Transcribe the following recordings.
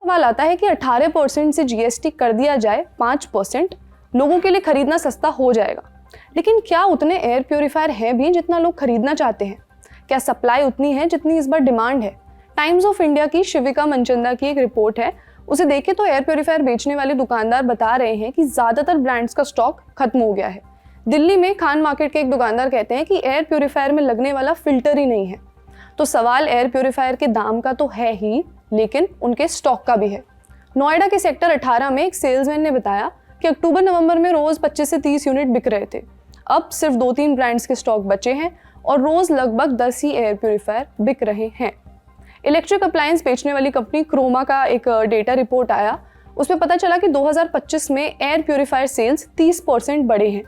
सवाल आता है कि 18% से जीएसटी कर दिया जाए 5%, लोगों के लिए खरीदना सस्ता हो जाएगा। लेकिन क्या उतने एयर प्योरीफायर हैं भी जितना लोग खरीदना चाहते हैं? क्या सप्लाई उतनी है जितनी इस बार डिमांड है? टाइम्स ऑफ इंडिया की शिविका मनचंदा की एक रिपोर्ट है, उसे देखें तो एयर प्योरीफायर बेचने वाले दुकानदार बता रहे हैं कि ज़्यादातर ब्रांड्स का स्टॉक खत्म हो गया है। दिल्ली में खान मार्केट के एक दुकानदार कहते हैं कि एयर प्योरीफायर में लगने वाला फिल्टर ही नहीं है। तो सवाल एयर प्योरीफायर के दाम का तो है ही, लेकिन उनके स्टॉक का भी है। नोएडा के सेक्टर 18 में एक सेल्समैन ने बताया कि अक्टूबर-नवंबर में रोज 25 से 30 यूनिट बिक रहे थे। अब सिर्फ 2-3 ब्रांड्स के स्टॉक बचे हैं और रोज लगभग 10 ही एयर प्योरीफायर बिक रहे हैं। इलेक्ट्रिक अप्लायंस बेचने वाली कंपनी क्रोमा का एक डेटा रिपोर्ट आया, उसमें पता चला कि 2025 में एयर प्योरीफायर सेल्स 30% बढ़े हैं,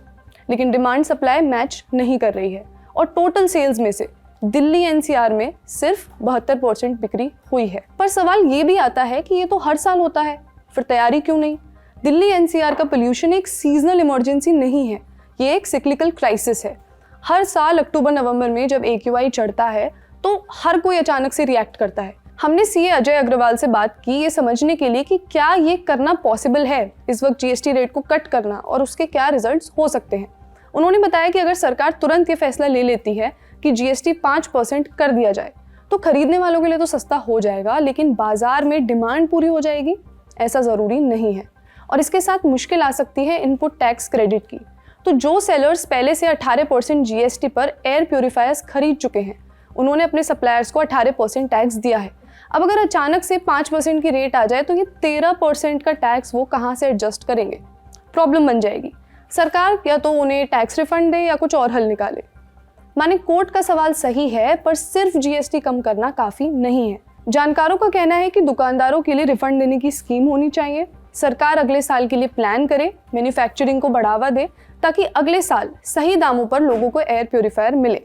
लेकिन डिमांड सप्लाई मैच नहीं कर रही है और टोटल सेल्स में से दिल्ली एनसीआर में सिर्फ 72% बिक्री हुई है। पर सवाल ये भी आता है कि ये तो हर साल होता है, फिर तैयारी क्यों नहीं? दिल्ली एनसीआर का पोल्यूशन एक सीजनल इमरजेंसी नहीं है, ये एक सिक्लिकल क्राइसिस है। हर साल अक्टूबर-नवंबर में जब AQI चढ़ता है तो हर कोई अचानक से रिएक्ट करता है। हमने सीए अजय अग्रवाल से बात की ये समझने के लिए कि क्या ये करना पॉसिबल है, इस वक्त जीएसटी रेट को कट करना, और उसके क्या रिजल्ट्स हो सकते हैं। उन्होंने बताया कि अगर सरकार तुरंत ये फैसला ले लेती है कि जीएसटी 5% कर दिया जाए तो खरीदने वालों के लिए तो सस्ता हो जाएगा, लेकिन बाजार में डिमांड पूरी हो जाएगी ऐसा ज़रूरी नहीं है। और इसके साथ मुश्किल आ सकती है इनपुट टैक्स क्रेडिट की। तो जो सेलर्स पहले से 18% जीएसटी पर एयर प्योरीफायर्स खरीद चुके हैं, उन्होंने अपने सप्लायर्स को 18% टैक्स दिया है। अब अगर अचानक से 5% की रेट आ जाए तो ये 13% का टैक्स वो कहाँ से एडजस्ट करेंगे? प्रॉब्लम बन जाएगी। सरकार या तो उन्हें टैक्स रिफंड दे या कुछ और हल निकाले। माने कोर्ट का सवाल सही है, पर सिर्फ जीएसटी कम करना काफ़ी नहीं है। जानकारों का कहना है कि दुकानदारों के लिए रिफंड देने की स्कीम होनी चाहिए। सरकार अगले साल के लिए प्लान करे, मैन्युफैक्चरिंग को बढ़ावा दे, ताकि अगले साल सही दामों पर लोगों को एयर प्योरीफायर मिले।